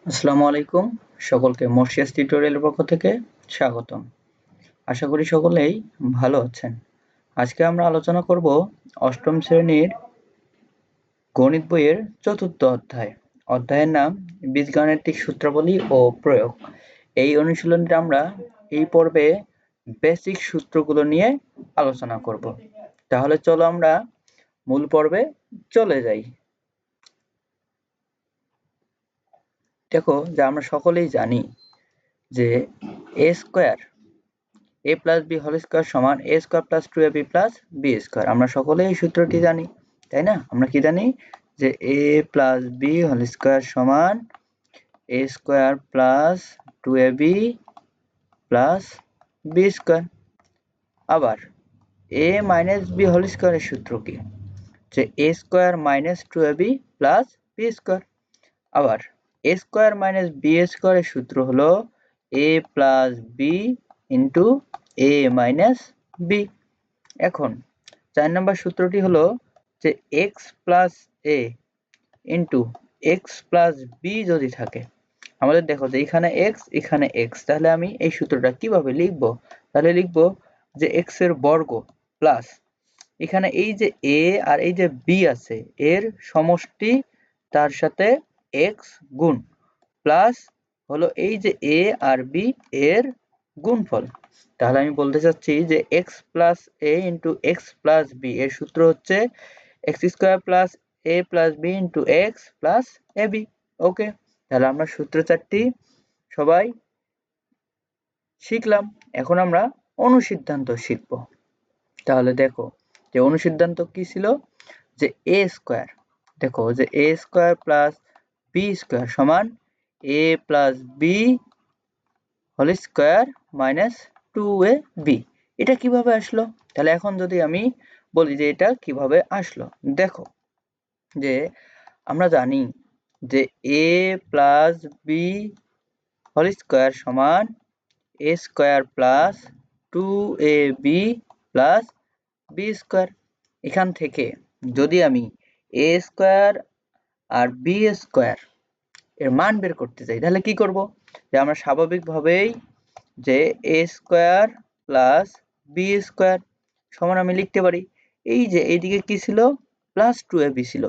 আসসালামু আলাইকুম, সকলকে মর্সিয়াস টিউটোরিয়ালের পক্ষ থেকে স্বাগতম। আশা করি সকলেই ভালো আছেন। আজকে আমরা আলোচনা করব অষ্টম শ্রেণীর গণিত বইয়ের চতুর্থ অধ্যায়। অধ্যায়ের নাম বীজগাণিতিক সূত্রাবলী ও প্রয়োগ। এই অনুশীলনটা আমরা এই পর্বে বেসিক সূত্রগুলো নিয়ে আলোচনা করব। তাহলে চলো আমরা মূল পর্বে চলে যাই। দেখো যে আমরা সকলেই জানি যে a square a plus B whole square সমান a square plus 2ab plus b square. আমরা সকলেই এই সূত্রটি জানি, তাই না? আমরা কি জানি যে a plus B whole square সমান a square plus 2ab plus b square. আবার a মাইনাস b হোল স্কয়ারের সূত্র কি? যে a square minus 2ab plus b square. আবার a স্কয়ার মাইনাস b স্কয়ারের সূত্র হলো a plus b into a minus b। এখন 4 নম্বর সূত্রটি হলো যে x plus a into x plus b যদি থাকে, আমাদের দেখো যে এখানে x এখানে x, তাহলে আমি এই সূত্রটা কিভাবে লিখবো? তাহলে লিখবো যে x এর বর্গ প্লাস এখানে এই যে a আর এই যে b আছে এর সমষ্টি তার সাথে x গুণ প্লাস হলো এই যে a আর b এর গুণফল। তাহলে আমি বলতে চাচ্ছি যে x plus a into x plus b এর সূত্র হচ্ছে x square plus a plus b into x plus ab। ওকে, তাহলে আমরা সূত্র চারটি সবাই শিখলাম। এখন আমরা অনুসিদ্ধান্ত শিখব। তাহলে দেখো যে অনুসিদ্ধান্ত কি ছিল, যে a স্কয়ার, দেখো যে a square plus b square সমান a plus b whole square minus 2ab। এটা কিভাবে আসলো? তাহলে এখন যদি আমি বলি যে এটা কিভাবে আসলো, দেখো যে আমরা জানি যে a plus b whole square সমান a square plus 2ab plus b square. এখান থেকে যদি আমি a স্কয়ার আর b স্কয়ার এর মান বের করতে চাই, তাহলে কি করব? যে আমরা স্বাভাবিকভাবেই যে a square plus b square সমান আমি লিখতে পারি এই যে এইদিকে কি ছিল, প্লাস 2ab ছিল,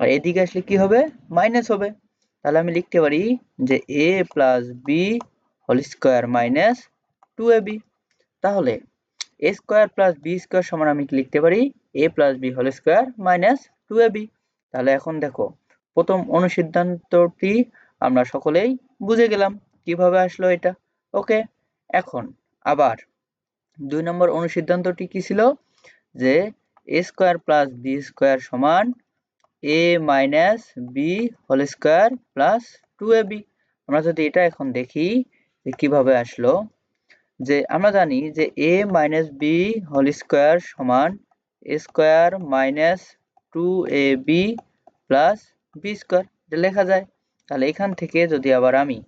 আর এদিকে আসলে কি হবে, মাইনাস হবে। তাহলে আমি লিখতে পারি যে a plus b whole square minus 2ab। তাহলে a square plus b square সমান আমি কি লিখতে পারি, a plus b whole square minus 2ab। তাহলে এখন দেখো প্রথম অনুসিদ্ধান্তটি আমরা সকলেই বুঝে গেলাম কিভাবে আসলো এটা। ওকে, এখন আবার 2 নম্বর অনুসিদ্ধান্তটি কি ছিল, যে a square plus b square সমান a minus b whole square plus 2ab। আমরা যদি এটা এখন দেখি যে কিভাবে আসলো, যে আমরা জানি যে a minus b whole square সমান a square minus 2ab plus b square, এটা লেখা যায়। তাহলে এখান থেকে যদি আবার আমি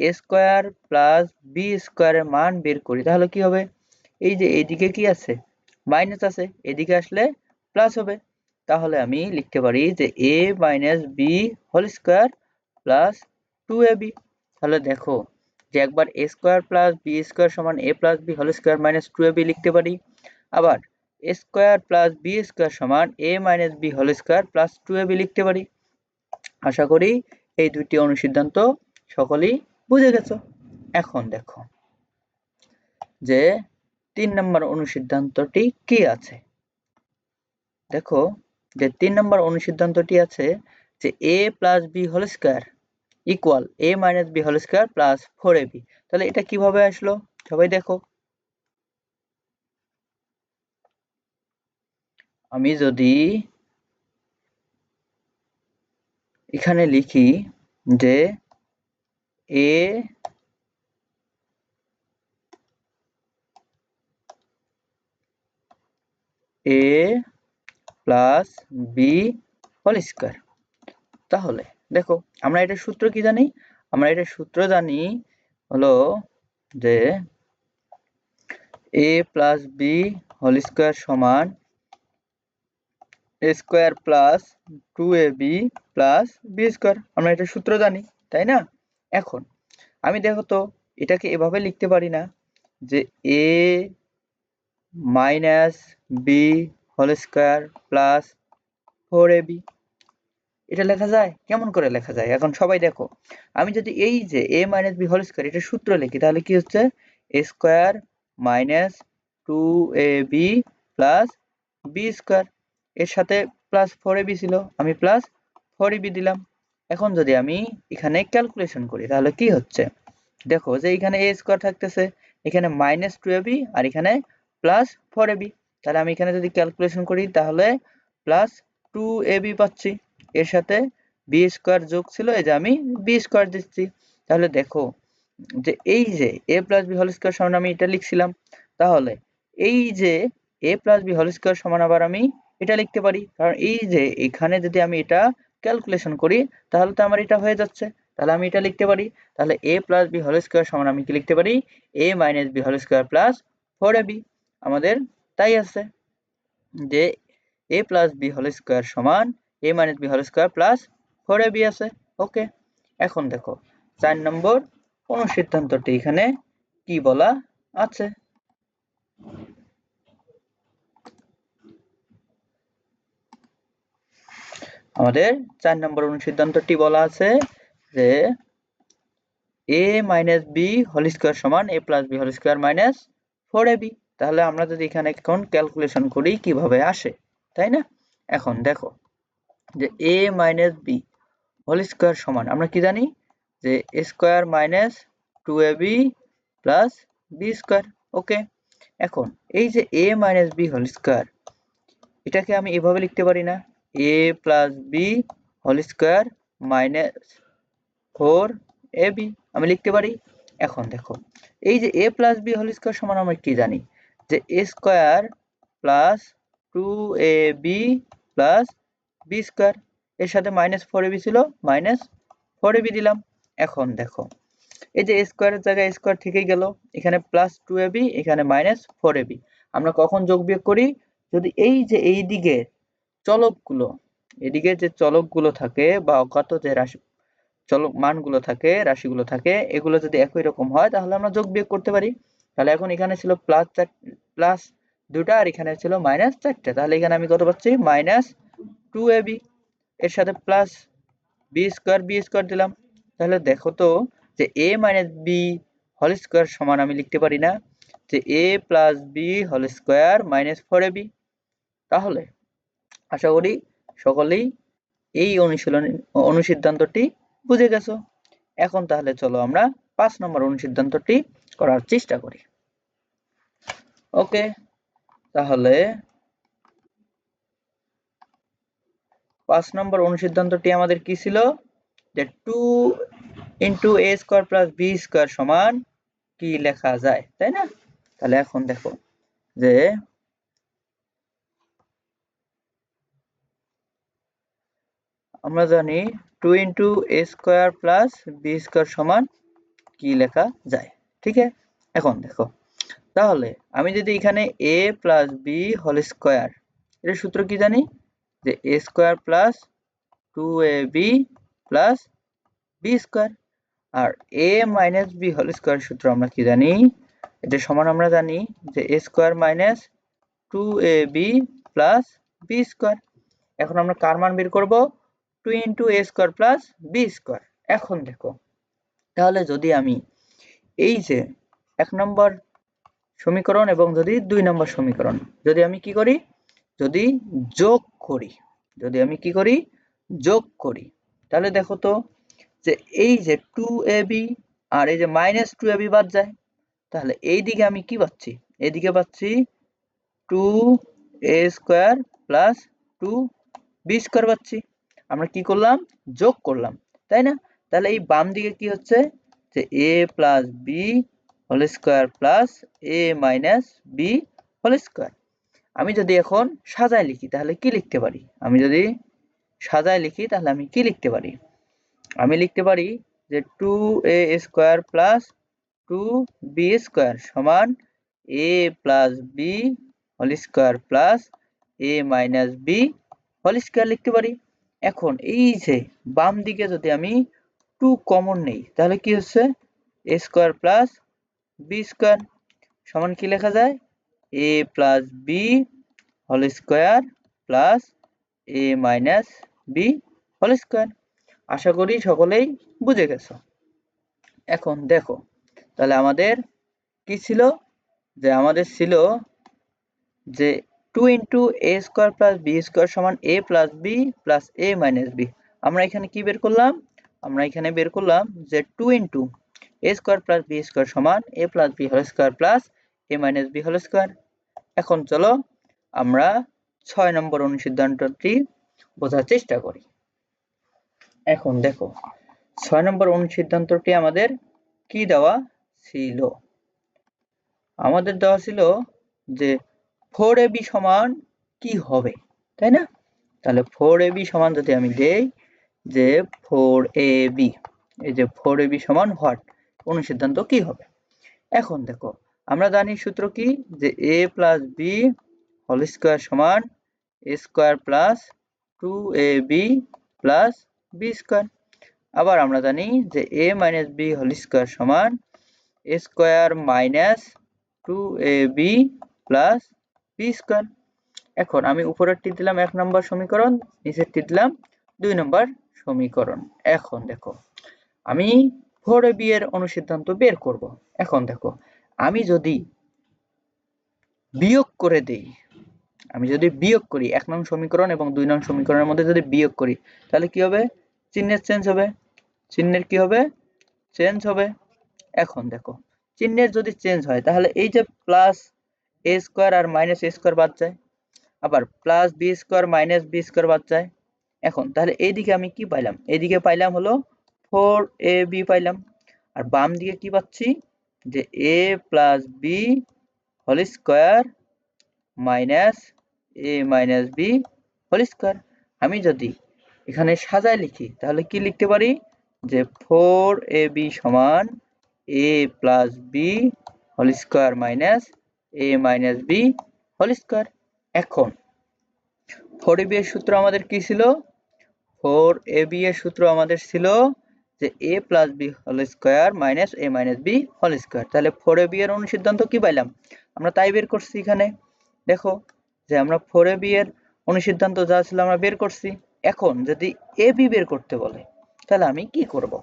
a স্কয়ার প্লাস b স্কয়ারের মান বের করি, তাহলে কি হবে, এই যে এইদিকে কি আছে, মাইনাস আছে, এদিকে আসলে প্লাস হবে। তাহলে আমি লিখতে পারি যে a minus b whole square plus 2ab। তাহলে দেখো যে একবার a square plus b square সমান a plus b whole square minus 2ab লিখতে পারি, আবার a square plus b square সমান a minus b whole square plus 2ab লিখতে পারি। আশা করি এই দুটি অনুসিদ্ধান্ত সকলেই বুঝে গেছো। এখন দেখো যে 3 নম্বর অনুসিদ্ধান্তটি কি আছে। দেখো যে 3 নম্বর অনুসিদ্ধান্তটি আছে যে a plus b whole square equal a minus b whole square plus 4ab। তাহলে এটা কিভাবে আসলো সবাই দেখো, আমি যদি এখানে লিখি যে a plus b whole square, তাহলে দেখো আমরা এটার সূত্র কি জানি, আমরা এটার সূত্র জানি হলো যে a plus b whole square সমান a square plus 2ab plus b square. আমরা এটার সূত্র জানি, তাই না? এখন আমি দেখো তো এটাকে এভাবে লিখতে পারি না যে a minus B whole square plus 4ab এটা লেখা যায়? কেমন করে লেখা যায়? এখন সবাই দেখো, আমি যদি এই যে a minus B whole square এটা সূত্র লিখি তাহলে কি হচ্ছে a square minus 2ab plus B square, এর সাথে প্লাস 4ab ছিল, আমি প্লাস 4ab দিলাম। এখন যদি আমি এখানে ক্যালকুলেশন করি তাহলে কি হচ্ছে? দেখো যে এখানে a স্কয়ার থাকতেছে, এখানে মাইনাস 2ab আর এখানে প্লাস 4ab, তাহলে আমি এখানে যদি ক্যালকুলেশন করি তাহলে প্লাস 2ab পাচ্ছি, এর সাথে বি স্কয়ার যোগ ছিল, এই যে আমি বি স্কয়ার দিচ্ছি। তাহলে দেখো যে এই যে a plus B whole square সমান আমি এটা লিখছিলাম, তাহলে এই যে a plus B whole square সমান আবার আমি এটা লিখতে পারি, কারণ এই যে এখানে যদি আমি এটা ক্যালকুলেশন করি তাহলে তো আমার এটা হয়ে যাচ্ছে, তাহলে আমি এটা লিখতে পারি। তাহলে a plus B whole square সমান আমি কি লিখতে পারি? a minus B whole square plus 4ab। আমাদের তাই আছে যে a plus B whole square সমান a minus B whole square plus 4ab আছে। ওকে, এখন দেখো 4 নম্বর অনুসিদ্ধান্তটি এখানে কি বলা আছে। আমাদের 4 নম্বর অনুসিদ্ধান্তটি বলা আছে যে a minus B whole square সমান a plus B whole square minus 4ab। তাহলে আমরা যদি এখানে এখন ক্যালকুলেশন করি কিভাবে আসে, তাই না? এখন দেখো যে a minus B whole square সমান আমরা কি জানি যে a square minus 2ab plus B square. Okay, এখন এই যে a minus B whole square এটাকে আমি এভাবে লিখতে পারি না, a plus B whole square minus 4ab আমি লিখতে পারি। এখন দেখো এই যে a plus B whole square সমান আমরা কি জানি যে a square plus 2ab plus B square, এর সাথে মাইনাস 4ab ছিল, মাইনাস 4ab দিলাম। এখন দেখো এই যে a স্কয়ারের জায়গায় a স্কয়ার থেকেই গেল, এখানে প্লাস 2ab এখানে মাইনাস 4ab। আমরা কখন যোগ বিয়োগ করি? যদি এই যে এই দিকের চলকগুলো, এদিকে যে চলকগুলো থাকে বা অজ্ঞাত যে রাশি চলক মানগুলো থাকে, রাশিগুলো থাকে, এগুলো যদি একই রকম হয় তাহলে আমরা যোগ বিয়োগ করতে পারি। তাহলে এখন এখানে ছিল প্লাস 2টা আর এখানে ছিল মাইনাস 4টা, তাহলে এখানে আমি কত পাচ্ছি? মাইনাস 2ab, এর সাথে প্লাস বি স্কয়ার দিলাম। তাহলে দেখো তো যে a minus B whole square সমান আমি লিখতে পারি না যে a plus B whole square minus 4ab। তাহলে আশা করি সকলেই এই অনুসিদ্ধান্তটি বুঝে গেছো। এখন তাহলে চলো আমরা 5 নম্বর অনুসিদ্ধান্তটি করার চেষ্টা করি। ওকে, তাহলে 5 নম্বর অনুসিদ্ধান্তটি আমাদের কি ছিল? যে 2 into a square plus B square সমান কি লেখা যায়, তাই না? তাহলে এখন দেখো যে আমরা জানি 2 into a square plus B square সমান কি লেখা যায়, ঠিক আছে? এখন দেখো তাহলে আমি যদি এখানে a plus B whole square এর সূত্র কি জানি যে a square plus 2ab plus B square, আর a minus B whole square সূত্র আমরা কি জানি, এটা সমান আমরা জানি যে a square minus 2ab plus B square. এখন আমরা কার মান বের করব? 2 into a square plus B square. এখন দেখো তাহলে যদি আমি এই যে 1 নম্বর সমীকরণ এবং যদি 2 নম্বর সমীকরণ যদি আমি কি করি, যদি যোগ করি, যদি আমি কি করি যোগ করি, তাহলে দেখো তো যে এই যে 2ab আর এই যে মাইনাস 2ab বাদ যায়, তাহলে এই দিকে আমি কি পাচ্ছি? এইদিকে পাচ্ছি 2a square plus 2b square পাচ্ছি। আমরা কি করলাম? যোগ করলাম, তাই না? তাহলে এই বাম দিকে কি হচ্ছে যে a plus B whole square plus a minus B whole square. আমি যদি এখন সাজায় লিখি তাহলে কি লিখতে পারি? আমি যদি সাজায় লিখি তাহলে আমি কি লিখতে পারি? আমি লিখতে পারি যে 2a square plus 2b square সমান a plus B whole square plus a minus B whole square লিখতে পারি। এখন এই যে বাম দিকে যদি আমি 2 কমন নেই, তাহলে কি হচ্ছে a square plus b square সমান কি লেখা যায় a plus b whole square plus a minus b whole square. আশা করি সকলেই বুঝে গেছো। এখন দেখো তাহলে আমাদের কি ছিল, যে আমাদের ছিল যে 2 into a square plus b square সমান a plus b plus a minus b। আমরা এখানে কি বের করলাম, আমরা এখানে বের করলাম যে 2 into a square plus b square সমান a plus b whole square plus a minus b whole square. এখন চলো আমরা 6 নম্বর অনুসিদ্ধান্তটি বোঝার চেষ্টা করি। এখন দেখো 6 নম্বর অনুসিদ্ধান্তটি আমাদের কি দেওয়া ছিল, আমাদের দেওয়া ছিল যে 4ab সমান কি হবে, তাই না? তাহলে 4ab সমান যদি আমি দেই যে 4ab, এই যে 4ab সমান হোয়াট, অনুসিদ্ধান্ত কি হবে। এখন দেখো আমরা জানি সূত্র কি, যে a plus b whole square সমান a square plus 2ab plus b square. আবার আমরা জানি যে a minus b whole square সমান a square minus 2ab plus b square. এখন আমি উপরেরটি দিলাম 1 নম্বর সমীকরণ, নিচেরটি দিলাম 2 নম্বর সমীকরণ। এখন দেখো আমি 4ab এর অনুসিদ্ধান্ত বের করব। এখন দেখো আমি যদি বিয়োগ করে দেই, আমি যদি বিয়োগ করি 1 নং সমীকরণ এবং 2 নং সমীকরণের মধ্যে যদি বিয়োগ করি, তাহলে কি হবে, চিহ্নের চেঞ্জ হবে, চিহ্নের কি হবে, চেঞ্জ হবে। এখন দেখো চিহ্নের যদি চেঞ্জ হয় তাহলে এই যে প্লাস a স্কয়ার আর মাইনাস a স্কয়ার বাদ যায়, আবার plus b square minus b square বাদ যায়। এখন তাহলে এইদিকে আমি কি পাইলাম, এইদিকে পাইলাম হলো 4ab পাইলাম, আর বাম দিকে কি পাচ্ছি, যে a plus b whole square minus a minus b whole square. আমি যদি এখানে সাজায় লিখি তাহলে কি লিখতে পারি, যে 4ab সমান a plus b whole square minus a minus b whole square. এখন 4ab এর সূত্র আমাদের কি ছিল, 4ab এর সূত্র আমাদের ছিল যে a plus b whole square minus a minus b whole square. তাহলে 4ab এর অনুসিদ্ধান্ত কি পাইলাম, আমরা তাই বের করছি। এখানে দেখো যে আমরা 4ab এর অনুসিদ্ধান্ত যা ছিল আমরা বের করছি। এখন যদি ab বের করতে বলে তাহলে আমি কি করব,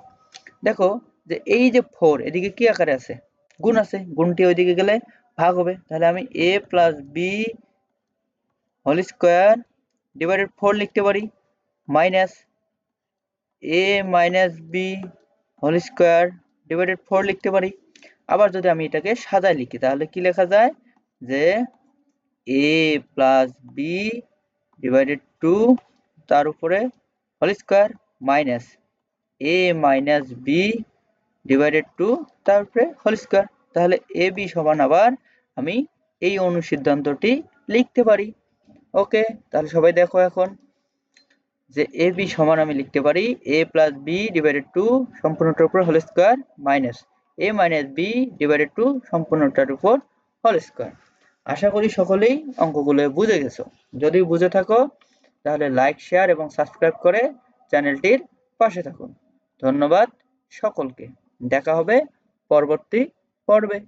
দেখো যে এই যে 4 এদিকে কি আকারে আছে, গুণ আছে, গুণটি ওইদিকে গেলে ভাগ হবে। তাহলে আমি a plus b whole square divided 4 লিখতে পারি, minus a minus b whole square divided 4 লিখতে পারি। আবার যদি আমি এটাকে সাজায় লিখি তাহলে কি লেখা যায়, যে a প্লাস b ডিভাইডেড 2 তার উপরে whole square minus a minus b divided 2 তার উপরে হোল স্কয়ার। তাহলে ab সমান আবার আমি এই অনুসিদ্ধান্তটি লিখতে পারি। ওকে, তাহলে সবাই দেখো এখন যে ab সমান আমি লিখতে পারি a প্লাস b ডিভাইডেড 2 সম্পূর্ণটার উপর whole square minus a minus b divided 2 সম্পূর্ণটার উপর হোল স্কয়ার। আশা করি সকলেই অঙ্কগুলো বুঝে গেছো। যদি বুঝে থাকো তাহলে লাইক, শেয়ার এবং সাবস্ক্রাইব করে চ্যানেলটির পাশে থাকুন। ধন্যবাদ সকলকে, দেখা হবে পরবর্তী পর্বে।